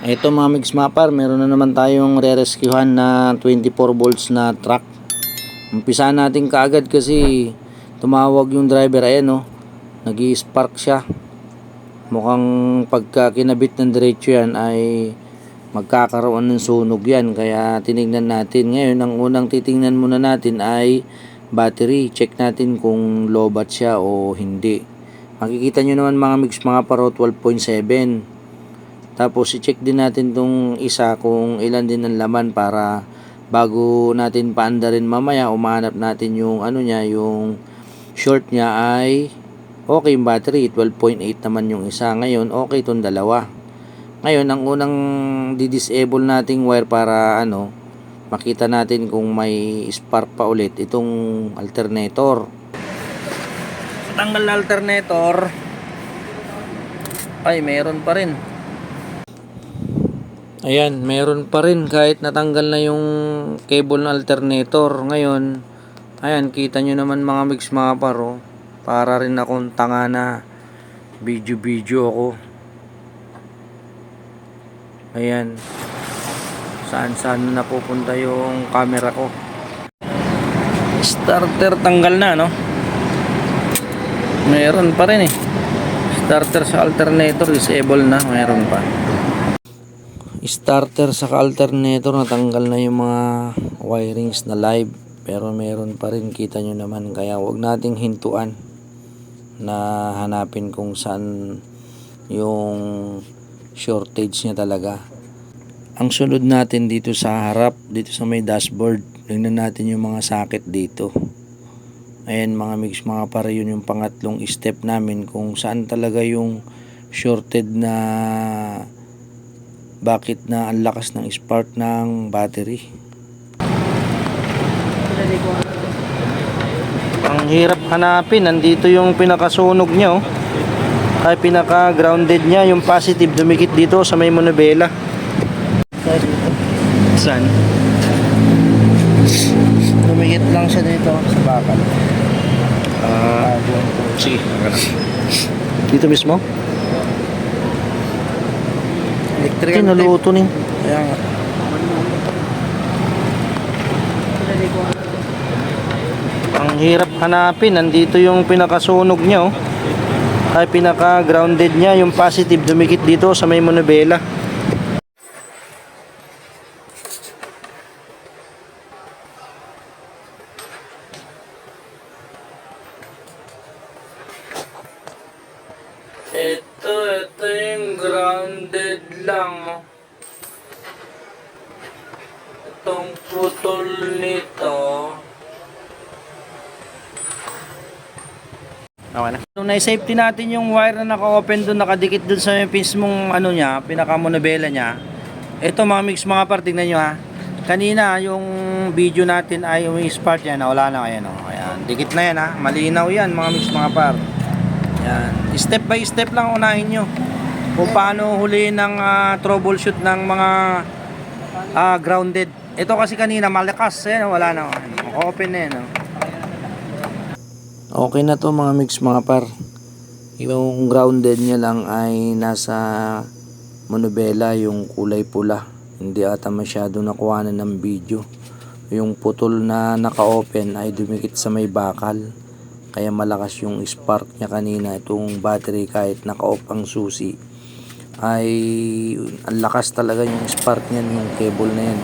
Ito mga mix mapper, meron na naman tayong re-rescuehan na 24 volts na truck. Umpisahan natin kaagad kasi tumawag yung driver. Ayan o, nag-i-spark siya. Mukhang pagka kinabit ng diretso yan ay magkakaroon ng sunog yan. Kaya tinignan natin. Ngayon, ang unang titingnan muna natin ay battery. Check natin kung lobat siya o hindi. Makikita nyo naman mga mix mapper, 12.7. Tapos i-check din natin tong isa kung ilan din ang laman para bago natin paandarin mamaya umahanap natin yung ano niya, yung short niya ay okay yung battery. 12.8 naman yung isa. Ngayon okay itong dalawa. Ngayon ang unang di-disable nating wire para makita natin kung may spark pa ulit itong alternator. Tanggal na alternator ay meron pa rin. Ayan, meron pa rin kahit natanggal na yung cable na alternator. Ngayon, ayan, kita nyo naman mga mix mapper, oh. Para rin akong tanga na video ako. Ayan. Saan na napupunta yung camera ko. Starter tanggal na, no? Meron pa rin eh. Starter sa alternator disable na, meron pa. Starter sa alternator natanggal na yung mga wirings na live, pero meron pa rin, kita nyo naman. Kaya wag nating hintuan na hanapin kung saan yung shortage niya talaga. Ang sunod natin dito sa harap, dito sa may dashboard, tingnan natin yung mga socket dito. Ayan mga mix mga para, yun yung pangatlong step namin kung saan talaga yung shorted na bakit na ang lakas ng spark ng battery. Ang hirap hanapin. Nandito yung pinakasunog niya, oh. Ay pinaka grounded niya, yung positive dumikit dito sa may manubela. Saan? Dumikit lang siya dito sa bakal. Sige. Dito mismo? Electrical naluto nin. Kaya nga. Ang hirap hanapin. Nandito yung pinakasunog niya, oh. Ay pinaka grounded niya, yung positive dumikit dito sa may manubela. Ito yung grounded lang. Itong putol nito. Okay na. So na-safety natin yung wire na naka-open doon, nakadikit doon sa mismong niya, pinaka-monobela niya. Ito mga mix mga par, tignan nyo ha. Kanina yung video natin ay yung spark yan, wala na. Ayan, oh. Ayan, dikit na yan ha. Malinaw yan mga mix mga par. Yan. Step by step lang unahin nyo kung paano huliin ng troubleshoot ng mga grounded. Ito kasi kanina malakas, wala na. Open na yan. Okay na to mga mix mga par. Yung grounded niya lang ay nasa monobela, yung kulay pula. Hindi ata masyado nakuhanan ng video. Yung putol na naka-open ay dumikit sa may bakal. Kaya malakas yung spark niya kanina. Itong battery kahit naka-off ang susi ay ang lakas talaga yung spark niyan, yung cable na yan.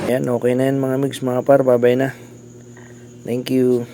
Ayan, okay na yan mga mix mga par. Bye bye na. Thank you.